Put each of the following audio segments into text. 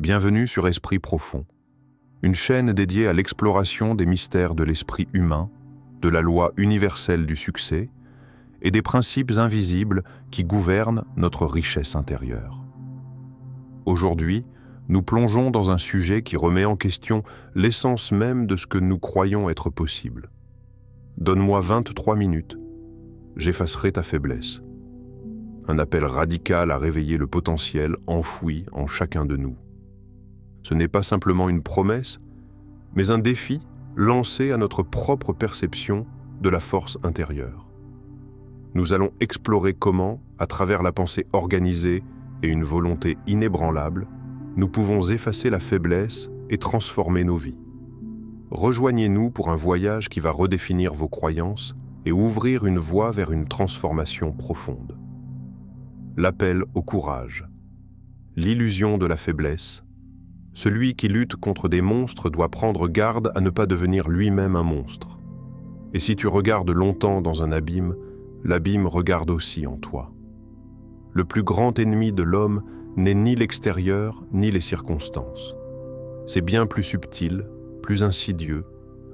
Bienvenue sur Esprit Profond, une chaîne dédiée à l'exploration des mystères de l'esprit humain, de la loi universelle du succès et des principes invisibles qui gouvernent notre richesse intérieure. Aujourd'hui, nous plongeons dans un sujet qui remet en question l'essence même de ce que nous croyons être possible. Donne-moi 23 minutes, j'effacerai ta faiblesse. Un appel radical à réveiller le potentiel enfoui en chacun de nous. Ce n'est pas simplement une promesse, mais un défi lancé à notre propre perception de la force intérieure. Nous allons explorer comment, à travers la pensée organisée et une volonté inébranlable, nous pouvons effacer la faiblesse et transformer nos vies. Rejoignez-nous pour un voyage qui va redéfinir vos croyances et ouvrir une voie vers une transformation profonde. L'appel au courage. L'illusion de la faiblesse. Celui qui lutte contre des monstres doit prendre garde à ne pas devenir lui-même un monstre. Et si tu regardes longtemps dans un abîme, l'abîme regarde aussi en toi. Le plus grand ennemi de l'homme n'est ni l'extérieur ni les circonstances. C'est bien plus subtil, plus insidieux,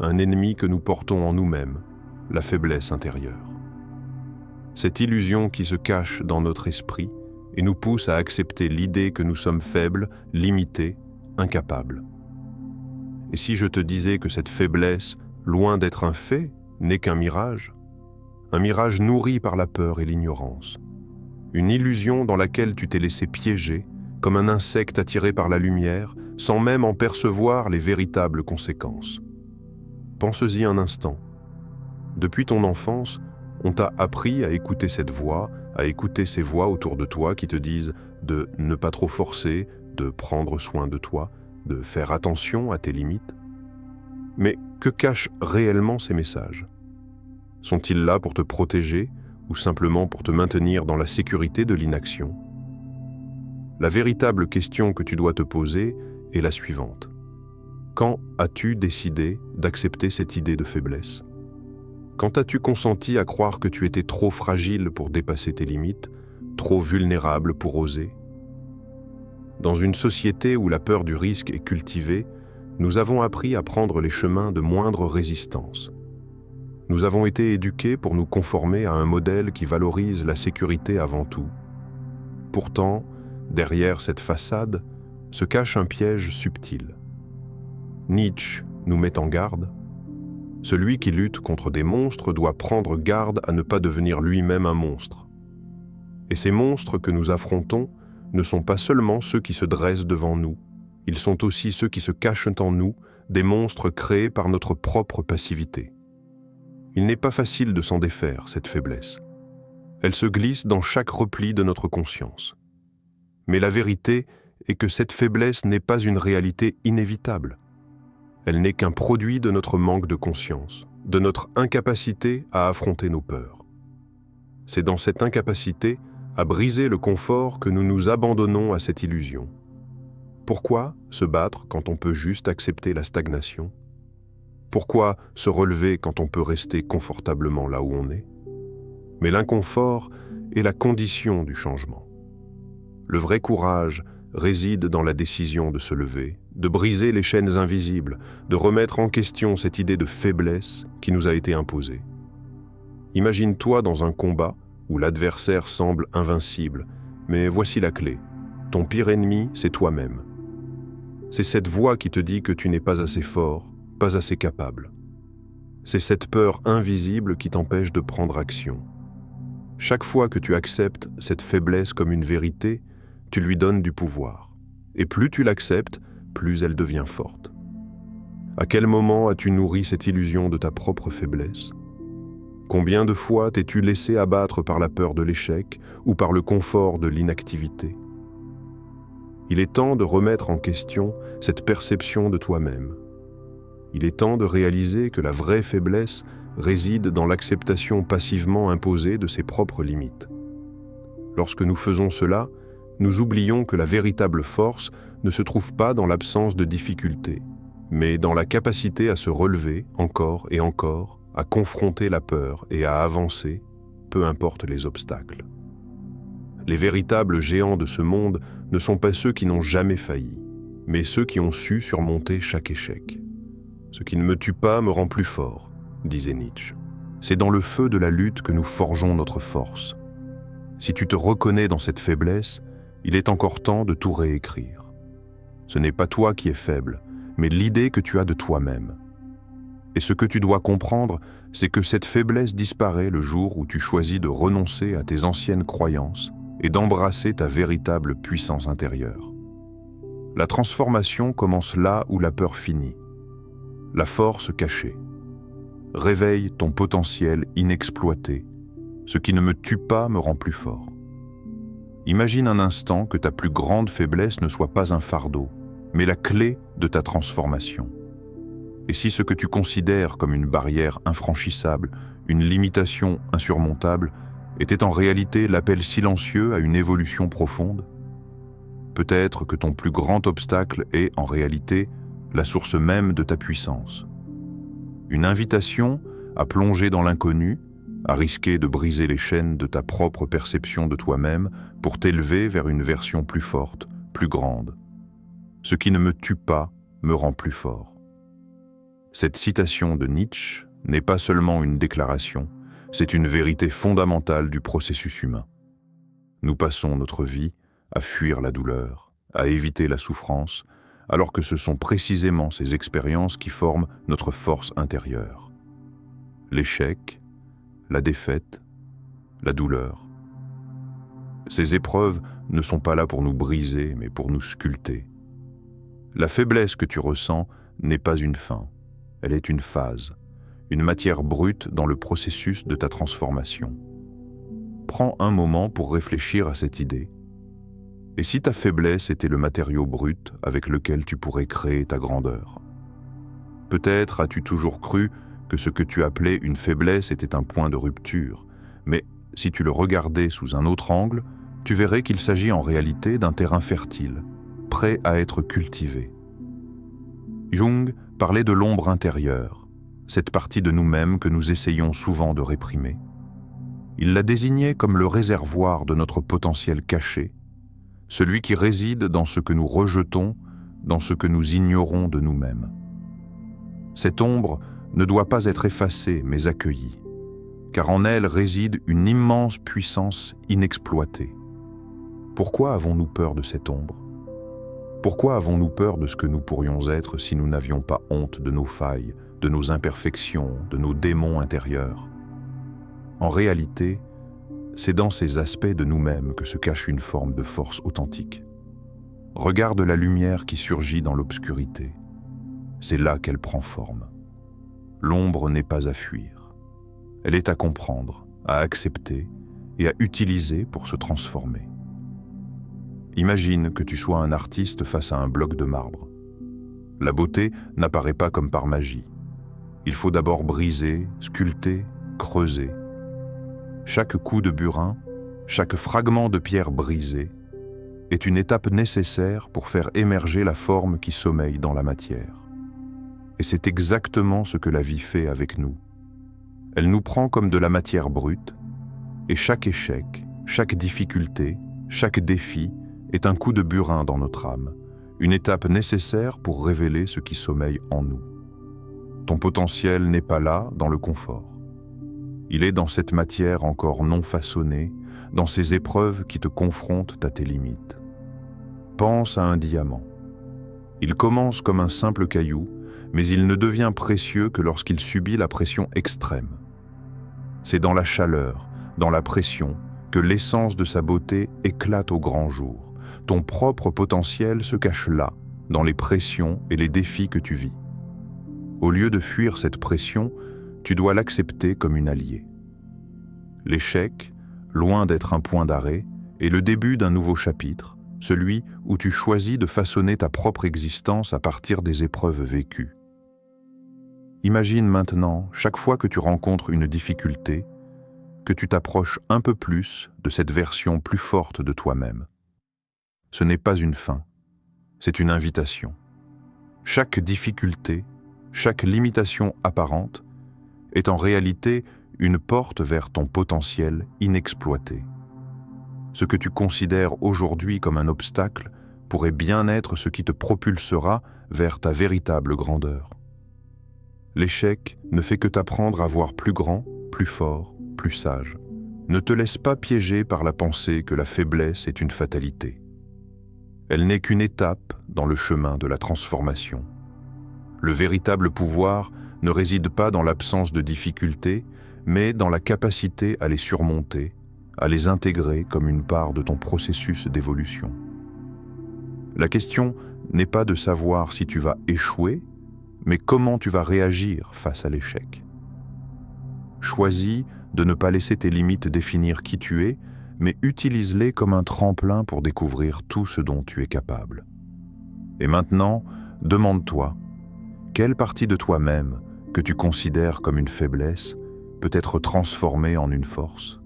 un ennemi que nous portons en nous-mêmes, la faiblesse intérieure. Cette illusion qui se cache dans notre esprit et nous pousse à accepter l'idée que nous sommes faibles, limités, incapables. Et si je te disais que cette faiblesse, loin d'être un fait, n'est qu'un mirage nourri par la peur et l'ignorance, une illusion dans laquelle tu t'es laissé piéger, comme un insecte attiré par la lumière, sans même en percevoir les véritables conséquences. Pense-y un instant. Depuis ton enfance, on t'a appris à écouter cette voix, à écouter ces voix autour de toi qui te disent de ne pas trop forcer, de prendre soin de toi, de faire attention à tes limites. Mais que cachent réellement ces messages? Sont-ils là pour te protéger ou simplement pour te maintenir dans la sécurité de l'inaction? La véritable question que tu dois te poser est la suivante. Quand as-tu décidé d'accepter cette idée de faiblesse? Quand as-tu consenti à croire que tu étais trop fragile pour dépasser tes limites, trop vulnérable pour oser? Dans une société où la peur du risque est cultivée, nous avons appris à prendre les chemins de moindre résistance. Nous avons été éduqués pour nous conformer à un modèle qui valorise la sécurité avant tout. Pourtant, derrière cette façade, se cache un piège subtil. Nietzsche nous met en garde. Celui qui lutte contre des monstres doit prendre garde à ne pas devenir lui-même un monstre. Et ces monstres que nous affrontons ne sont pas seulement ceux qui se dressent devant nous, ils sont aussi ceux qui se cachent en nous, des monstres créés par notre propre passivité. Il n'est pas facile de s'en défaire, cette faiblesse. Elle se glisse dans chaque repli de notre conscience. Mais la vérité est que cette faiblesse n'est pas une réalité inévitable. Elle n'est qu'un produit de notre manque de conscience, de notre incapacité à affronter nos peurs. C'est dans cette incapacité à briser le confort que nous nous abandonnons à cette illusion. Pourquoi se battre quand on peut juste accepter la stagnation? Pourquoi se relever quand on peut rester confortablement là où on est? Mais l'inconfort est la condition du changement. Le vrai courage réside dans la décision de se lever, de briser les chaînes invisibles, de remettre en question cette idée de faiblesse qui nous a été imposée. Imagine-toi dans un combat où l'adversaire semble invincible, mais voici la clé. Ton pire ennemi, c'est toi-même. C'est cette voix qui te dit que tu n'es pas assez fort, pas assez capable. C'est cette peur invisible qui t'empêche de prendre action. Chaque fois que tu acceptes cette faiblesse comme une vérité, tu lui donnes du pouvoir. Et plus tu l'acceptes, plus elle devient forte. À quel moment as-tu nourri cette illusion de ta propre faiblesse? Combien de fois t'es-tu laissé abattre par la peur de l'échec ou par le confort de l'inactivité? Il est temps de remettre en question cette perception de toi-même. Il est temps de réaliser que la vraie faiblesse réside dans l'acceptation passivement imposée de ses propres limites. Lorsque nous faisons cela, nous oublions que la véritable force ne se trouve pas dans l'absence de difficultés, mais dans la capacité à se relever encore et encore, à confronter la peur et à avancer, peu importe les obstacles. Les véritables géants de ce monde ne sont pas ceux qui n'ont jamais failli, mais ceux qui ont su surmonter chaque échec. Ce qui ne me tue pas me rend plus fort, disait Nietzsche. C'est dans le feu de la lutte que nous forgeons notre force. Si tu te reconnais dans cette faiblesse, il est encore temps de tout réécrire. Ce n'est pas toi qui es faible, mais l'idée que tu as de toi-même. Et ce que tu dois comprendre, c'est que cette faiblesse disparaît le jour où tu choisis de renoncer à tes anciennes croyances et d'embrasser ta véritable puissance intérieure. La transformation commence là où la peur finit. La force cachée. Réveille ton potentiel inexploité. Ce qui ne me tue pas me rend plus fort. Imagine un instant que ta plus grande faiblesse ne soit pas un fardeau, mais la clé de ta transformation. Et si ce que tu considères comme une barrière infranchissable, une limitation insurmontable, était en réalité l'appel silencieux à une évolution profonde? Peut-être que ton plus grand obstacle est, en réalité, la source même de ta puissance. Une invitation à plonger dans l'inconnu, à risquer de briser les chaînes de ta propre perception de toi-même pour t'élever vers une version plus forte, plus grande. Ce qui ne me tue pas me rend plus fort. Cette citation de Nietzsche n'est pas seulement une déclaration, c'est une vérité fondamentale du processus humain. Nous passons notre vie à fuir la douleur, à éviter la souffrance, alors que ce sont précisément ces expériences qui forment notre force intérieure. L'échec, la défaite, la douleur. Ces épreuves ne sont pas là pour nous briser, mais pour nous sculpter. La faiblesse que tu ressens n'est pas une fin, elle est une phase, une matière brute dans le processus de ta transformation. Prends un moment pour réfléchir à cette idée. Et si ta faiblesse était le matériau brut avec lequel tu pourrais créer ta grandeur? Peut-être as-tu toujours cru que ce que tu appelais une faiblesse était un point de rupture, mais si tu le regardais sous un autre angle, tu verrais qu'il s'agit en réalité d'un terrain fertile, prêt à être cultivé. Jung parlait de l'ombre intérieure, cette partie de nous-mêmes que nous essayons souvent de réprimer. Il la désignait comme le réservoir de notre potentiel caché, celui qui réside dans ce que nous rejetons, dans ce que nous ignorons de nous-mêmes. Cette ombre ne doit pas être effacée, mais accueillie, car en elle réside une immense puissance inexploitée. Pourquoi avons-nous peur de cette ombre? Pourquoi avons-nous peur de ce que nous pourrions être si nous n'avions pas honte de nos failles, de nos imperfections, de nos démons intérieurs? En réalité, c'est dans ces aspects de nous-mêmes que se cache une forme de force authentique. Regarde la lumière qui surgit dans l'obscurité. C'est là qu'elle prend forme. L'ombre n'est pas à fuir. Elle est à comprendre, à accepter et à utiliser pour se transformer. Imagine que tu sois un artiste face à un bloc de marbre. La beauté n'apparaît pas comme par magie. Il faut d'abord briser, sculpter, creuser. Chaque coup de burin, chaque fragment de pierre brisé est une étape nécessaire pour faire émerger la forme qui sommeille dans la matière. Et c'est exactement ce que la vie fait avec nous. Elle nous prend comme de la matière brute, et chaque échec, chaque difficulté, chaque défi est un coup de burin dans notre âme, une étape nécessaire pour révéler ce qui sommeille en nous. Ton potentiel n'est pas là dans le confort. Il est dans cette matière encore non façonnée, dans ces épreuves qui te confrontent à tes limites. Pense à un diamant. Il commence comme un simple caillou, mais il ne devient précieux que lorsqu'il subit la pression extrême. C'est dans la chaleur, dans la pression, que l'essence de sa beauté éclate au grand jour. Ton propre potentiel se cache là, dans les pressions et les défis que tu vis. Au lieu de fuir cette pression, tu dois l'accepter comme une alliée. L'échec, loin d'être un point d'arrêt, est le début d'un nouveau chapitre, celui où tu choisis de façonner ta propre existence à partir des épreuves vécues. Imagine maintenant, chaque fois que tu rencontres une difficulté, que tu t'approches un peu plus de cette version plus forte de toi-même. Ce n'est pas une fin, c'est une invitation. Chaque difficulté, chaque limitation apparente est en réalité une porte vers ton potentiel inexploité. Ce que tu considères aujourd'hui comme un obstacle pourrait bien être ce qui te propulsera vers ta véritable grandeur. L'échec ne fait que t'apprendre à voir plus grand, plus fort, plus sage. Ne te laisse pas piéger par la pensée que la faiblesse est une fatalité. Elle n'est qu'une étape dans le chemin de la transformation. Le véritable pouvoir ne réside pas dans l'absence de difficultés, mais dans la capacité à les surmonter, à les intégrer comme une part de ton processus d'évolution. La question n'est pas de savoir si tu vas échouer, mais comment tu vas réagir face à l'échec. Choisis de ne pas laisser tes limites définir qui tu es, mais utilise-les comme un tremplin pour découvrir tout ce dont tu es capable. Et maintenant, demande-toi, quelle partie de toi-même que tu considères comme une faiblesse peut être transformée en une force?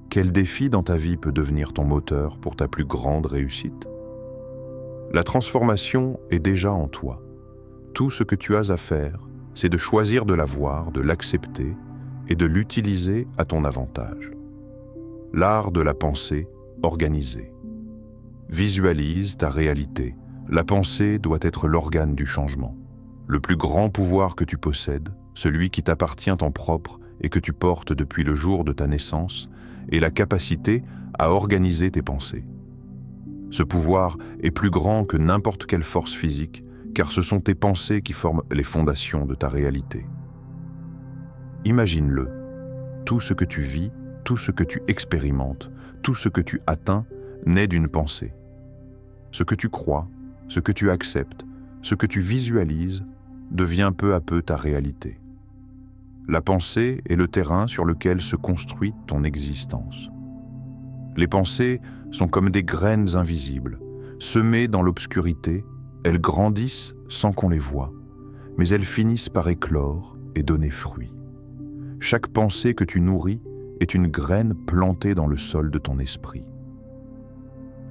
Quel défi dans ta vie peut devenir ton moteur pour ta plus grande réussite? La transformation est déjà en toi. Tout ce que tu as à faire, c'est de choisir de la voir, de l'accepter et de l'utiliser à ton avantage. L'art de la pensée organisée. Visualise ta réalité. La pensée doit être l'organe du changement. Le plus grand pouvoir que tu possèdes, celui qui t'appartient en propre et que tu portes depuis le jour de ta naissance, est la capacité à organiser tes pensées. Ce pouvoir est plus grand que n'importe quelle force physique, car ce sont tes pensées qui forment les fondations de ta réalité. Imagine-le, tout ce que tu vis, tout ce que tu expérimentes, tout ce que tu atteins naît d'une pensée. Ce que tu crois, ce que tu acceptes, ce que tu visualises devient peu à peu ta réalité. La pensée est le terrain sur lequel se construit ton existence. Les pensées sont comme des graines invisibles, semées dans l'obscurité. Elles grandissent sans qu'on les voie, mais elles finissent par éclore et donner fruit. Chaque pensée que tu nourris est une graine plantée dans le sol de ton esprit.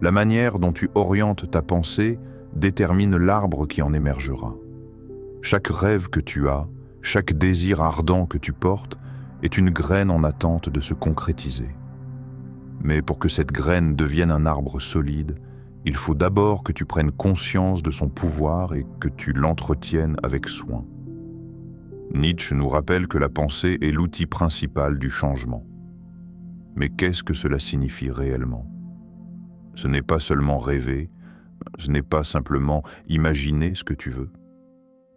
La manière dont tu orientes ta pensée détermine l'arbre qui en émergera. Chaque rêve que tu as, chaque désir ardent que tu portes est une graine en attente de se concrétiser. Mais pour que cette graine devienne un arbre solide, il faut d'abord que tu prennes conscience de son pouvoir et que tu l'entretiennes avec soin. Nietzsche nous rappelle que la pensée est l'outil principal du changement. Mais qu'est-ce que cela signifie réellement? Ce n'est pas seulement rêver, ce n'est pas simplement imaginer ce que tu veux.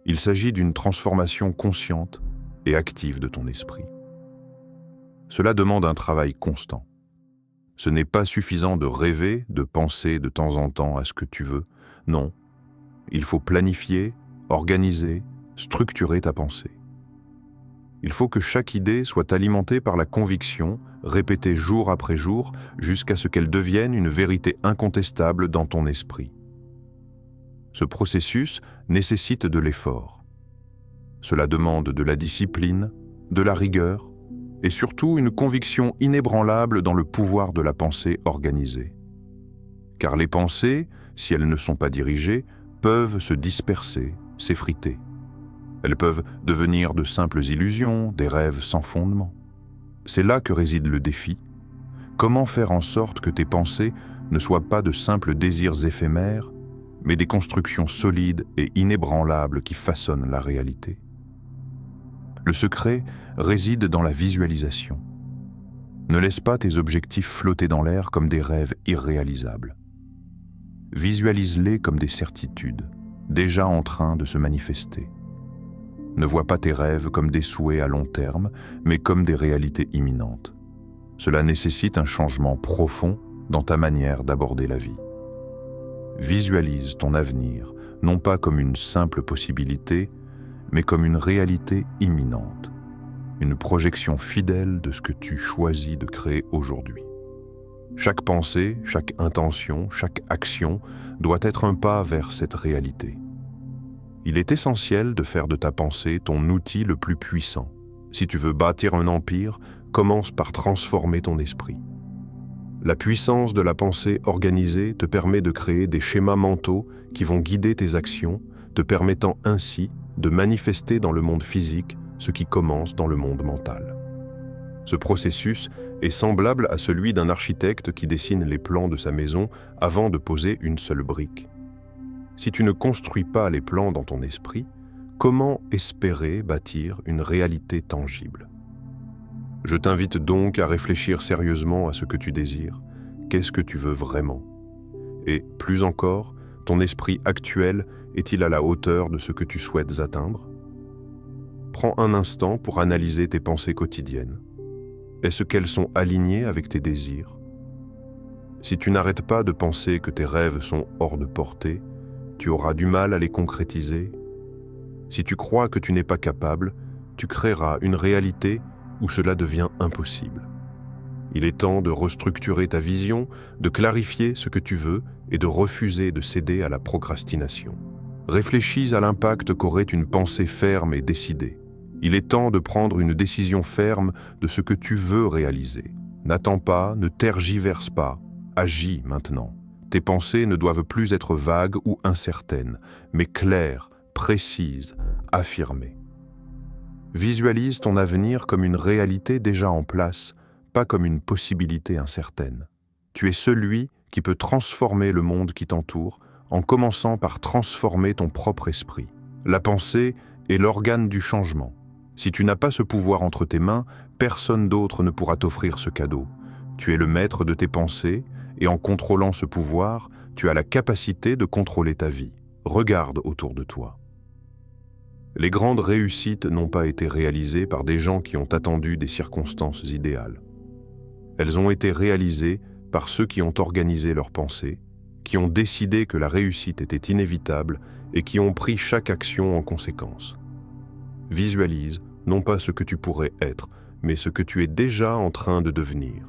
Il s'agit d'une transformation consciente et active de ton esprit. Cela demande un travail constant. Ce n'est pas suffisant de rêver, de penser de temps en temps à ce que tu veux. Non, il faut planifier, organiser, structurer ta pensée. Il faut que chaque idée soit alimentée par la conviction, répétée jour après jour, jusqu'à ce qu'elle devienne une vérité incontestable dans ton esprit. Ce processus nécessite de l'effort. Cela demande de la discipline, de la rigueur, et surtout une conviction inébranlable dans le pouvoir de la pensée organisée. Car les pensées, si elles ne sont pas dirigées, peuvent se disperser, s'effriter. Elles peuvent devenir de simples illusions, des rêves sans fondement. C'est là que réside le défi. Comment faire en sorte que tes pensées ne soient pas de simples désirs éphémères, mais des constructions solides et inébranlables qui façonnent la réalité? Le secret réside dans la visualisation. Ne laisse pas tes objectifs flotter dans l'air comme des rêves irréalisables. Visualise-les comme des certitudes, déjà en train de se manifester. Ne vois pas tes rêves comme des souhaits à long terme, mais comme des réalités imminentes. Cela nécessite un changement profond dans ta manière d'aborder la vie. Visualise ton avenir, non pas comme une simple possibilité, mais comme une réalité imminente, une projection fidèle de ce que tu choisis de créer aujourd'hui. Chaque pensée, chaque intention, chaque action doit être un pas vers cette réalité. Il est essentiel de faire de ta pensée ton outil le plus puissant. Si tu veux bâtir un empire, commence par transformer ton esprit. La puissance de la pensée organisée te permet de créer des schémas mentaux qui vont guider tes actions, te permettant ainsi de manifester dans le monde physique ce qui commence dans le monde mental. Ce processus est semblable à celui d'un architecte qui dessine les plans de sa maison avant de poser une seule brique. Si tu ne construis pas les plans dans ton esprit, comment espérer bâtir une réalité tangible? Je t'invite donc à réfléchir sérieusement à ce que tu désires. Qu'est-ce que tu veux vraiment? Et, plus encore, ton esprit actuel est-il à la hauteur de ce que tu souhaites atteindre? Prends un instant pour analyser tes pensées quotidiennes. Est-ce qu'elles sont alignées avec tes désirs? Si tu n'arrêtes pas de penser que tes rêves sont hors de portée, tu auras du mal à les concrétiser. Si tu crois que tu n'es pas capable, tu créeras une réalité où cela devient impossible. Il est temps de restructurer ta vision, de clarifier ce que tu veux et de refuser de céder à la procrastination. Réfléchis à l'impact qu'aurait une pensée ferme et décidée. Il est temps de prendre une décision ferme de ce que tu veux réaliser. N'attends pas, ne tergiverse pas, agis maintenant. Tes pensées ne doivent plus être vagues ou incertaines, mais claires, précises, affirmées. Visualise ton avenir comme une réalité déjà en place, pas comme une possibilité incertaine. Tu es celui qui peut transformer le monde qui t'entoure en commençant par transformer ton propre esprit. La pensée est l'organe du changement. Si tu n'as pas ce pouvoir entre tes mains, personne d'autre ne pourra t'offrir ce cadeau. Tu es le maître de tes pensées et en contrôlant ce pouvoir, tu as la capacité de contrôler ta vie. Regarde autour de toi. Les grandes réussites n'ont pas été réalisées par des gens qui ont attendu des circonstances idéales. Elles ont été réalisées par ceux qui ont organisé leurs pensées, qui ont décidé que la réussite était inévitable et qui ont pris chaque action en conséquence. Visualise non pas ce que tu pourrais être, mais ce que tu es déjà en train de devenir.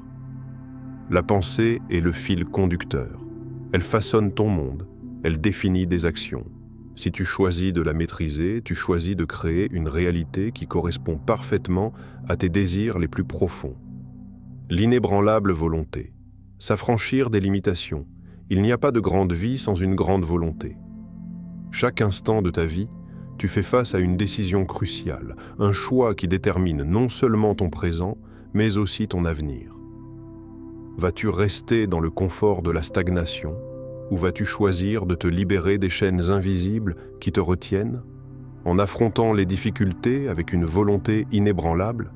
La pensée est le fil conducteur. Elle façonne ton monde, elle définit des actions. Si tu choisis de la maîtriser, tu choisis de créer une réalité qui correspond parfaitement à tes désirs les plus profonds. L'inébranlable volonté. S'affranchir des limitations. Il n'y a pas de grande vie sans une grande volonté. Chaque instant de ta vie, tu fais face à une décision cruciale, un choix qui détermine non seulement ton présent, mais aussi ton avenir. Vas-tu rester dans le confort de la stagnation, ou vas-tu choisir de te libérer des chaînes invisibles qui te retiennent, en affrontant les difficultés avec une volonté inébranlable?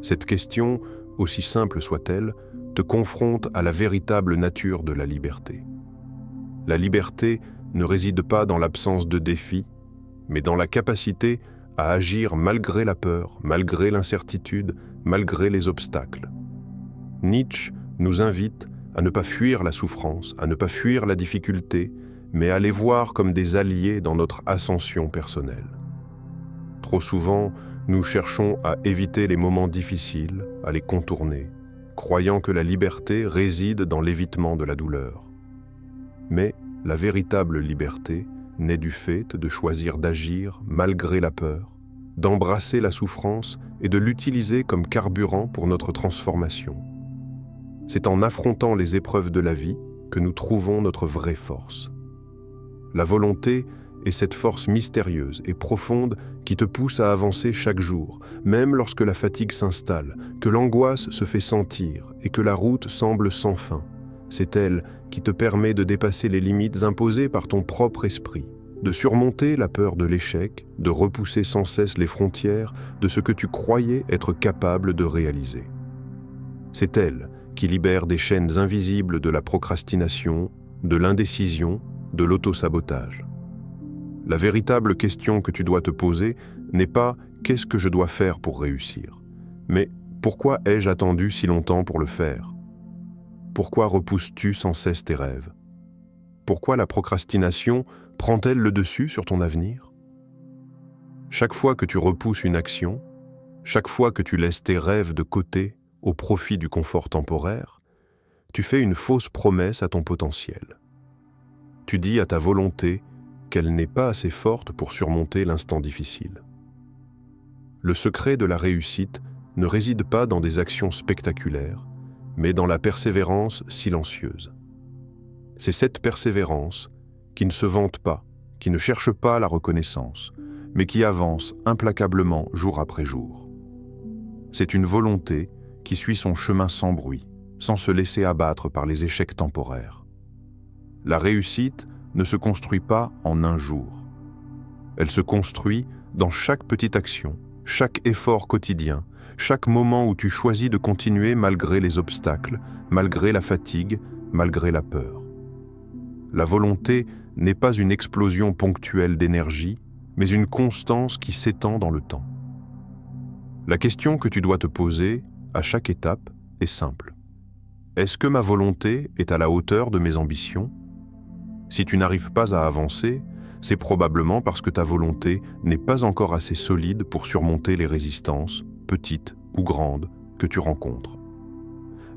Cette question, aussi simple soit-elle, te confronte à la véritable nature de la liberté. La liberté ne réside pas dans l'absence de défis, mais dans la capacité à agir malgré la peur, malgré l'incertitude, malgré les obstacles. Nietzsche nous invite à ne pas fuir la souffrance, à ne pas fuir la difficulté, mais à les voir comme des alliés dans notre ascension personnelle. Trop souvent, nous cherchons à éviter les moments difficiles, à les contourner, croyant que la liberté réside dans l'évitement de la douleur. Mais la véritable liberté naît du fait de choisir d'agir malgré la peur, d'embrasser la souffrance et de l'utiliser comme carburant pour notre transformation. C'est en affrontant les épreuves de la vie que nous trouvons notre vraie force. La volonté est cette force mystérieuse et profonde qui te pousse à avancer chaque jour, même lorsque la fatigue s'installe, que l'angoisse se fait sentir et que la route semble sans fin. C'est elle qui te permet de dépasser les limites imposées par ton propre esprit, de surmonter la peur de l'échec, de repousser sans cesse les frontières de ce que tu croyais être capable de réaliser. C'est elle qui libère des chaînes invisibles de la procrastination, de l'indécision, de l'autosabotage. La véritable question que tu dois te poser n'est pas « qu'est-ce que je dois faire pour réussir ?», mais « pourquoi ai-je attendu si longtemps pour le faire ?» Pourquoi repousses-tu sans cesse tes rêves? Pourquoi la procrastination prend-elle le dessus sur ton avenir? Chaque fois que tu repousses une action, chaque fois que tu laisses tes rêves de côté au profit du confort temporaire, tu fais une fausse promesse à ton potentiel. Tu dis à ta volonté qu'elle n'est pas assez forte pour surmonter l'instant difficile. Le secret de la réussite ne réside pas dans des actions spectaculaires, mais dans la persévérance silencieuse. C'est cette persévérance qui ne se vante pas, qui ne cherche pas la reconnaissance, mais qui avance implacablement jour après jour. C'est une volonté qui suit son chemin sans bruit, sans se laisser abattre par les échecs temporaires. La réussite ne se construit pas en un jour. Elle se construit dans chaque petite action, chaque effort quotidien, chaque moment où tu choisis de continuer malgré les obstacles, malgré la fatigue, malgré la peur. La volonté n'est pas une explosion ponctuelle d'énergie, mais une constance qui s'étend dans le temps. La question que tu dois te poser, à chaque étape, est simple. Est-ce que ma volonté est à la hauteur de mes ambitions ? Si tu n'arrives pas à avancer, c'est probablement parce que ta volonté n'est pas encore assez solide pour surmonter les résistances, petites ou grandes, que tu rencontres.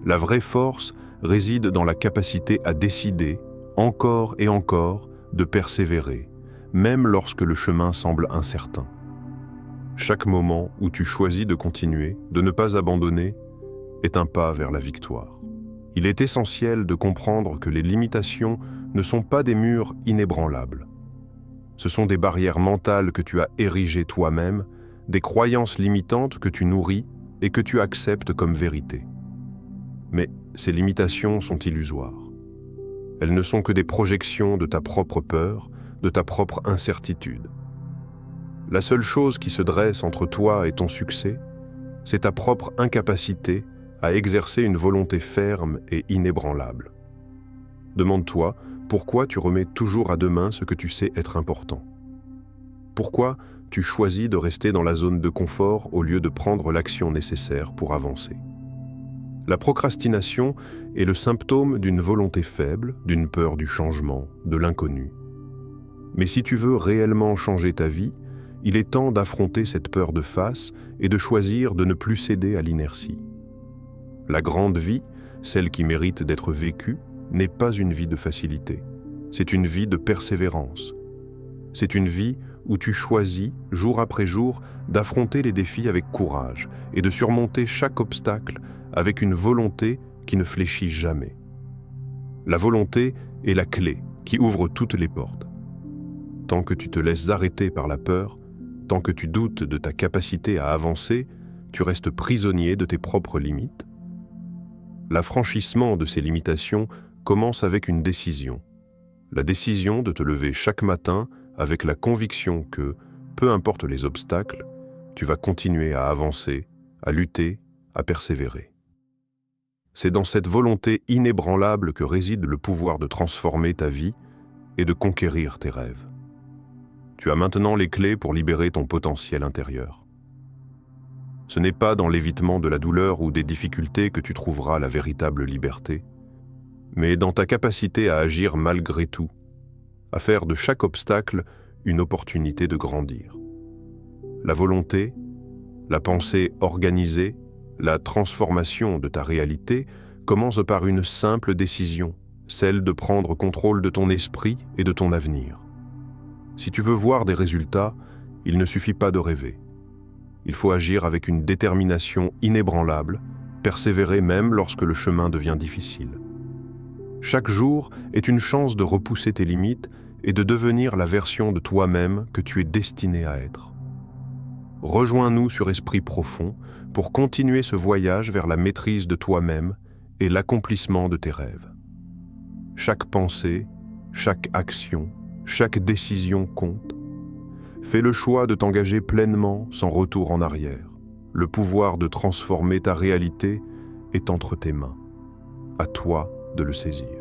La vraie force réside dans la capacité à décider, encore et encore, de persévérer, même lorsque le chemin semble incertain. Chaque moment où tu choisis de continuer, de ne pas abandonner, est un pas vers la victoire. Il est essentiel de comprendre que les limitations ne sont pas des murs inébranlables. Ce sont des barrières mentales que tu as érigées toi-même, des croyances limitantes que tu nourris et que tu acceptes comme vérité. Mais ces limitations sont illusoires. Elles ne sont que des projections de ta propre peur, de ta propre incertitude. La seule chose qui se dresse entre toi et ton succès, c'est ta propre incapacité à exercer une volonté ferme et inébranlable. Demande-toi pourquoi tu remets toujours à demain ce que tu sais être important. Pourquoi tu choisis de rester dans la zone de confort au lieu de prendre l'action nécessaire pour avancer. La procrastination est le symptôme d'une volonté faible, d'une peur du changement, de l'inconnu. Mais si tu veux réellement changer ta vie, il est temps d'affronter cette peur de face et de choisir de ne plus céder à l'inertie. La grande vie, celle qui mérite d'être vécue, n'est pas une vie de facilité. C'est une vie de persévérance. C'est une vie où tu choisis, jour après jour, d'affronter les défis avec courage et de surmonter chaque obstacle avec une volonté qui ne fléchit jamais. La volonté est la clé qui ouvre toutes les portes. Tant que tu te laisses arrêter par la peur, tant que tu doutes de ta capacité à avancer, tu restes prisonnier de tes propres limites. L'affranchissement de ces limitations commence avec une décision. La décision de te lever chaque matin avec la conviction que, peu importe les obstacles, tu vas continuer à avancer, à lutter, à persévérer. C'est dans cette volonté inébranlable que réside le pouvoir de transformer ta vie et de conquérir tes rêves. Tu as maintenant les clés pour libérer ton potentiel intérieur. Ce n'est pas dans l'évitement de la douleur ou des difficultés que tu trouveras la véritable liberté, mais dans ta capacité à agir malgré tout, à faire de chaque obstacle une opportunité de grandir. La volonté, la pensée organisée, la transformation de ta réalité commence par une simple décision, celle de prendre contrôle de ton esprit et de ton avenir. Si tu veux voir des résultats, il ne suffit pas de rêver. Il faut agir avec une détermination inébranlable, persévérer même lorsque le chemin devient difficile. Chaque jour est une chance de repousser tes limites et de devenir la version de toi-même que tu es destiné à être. Rejoins-nous sur Esprit Profond pour continuer ce voyage vers la maîtrise de toi-même et l'accomplissement de tes rêves. Chaque pensée, chaque action, chaque décision compte. Fais le choix de t'engager pleinement sans retour en arrière. Le pouvoir de transformer ta réalité est entre tes mains. À toi de le saisir.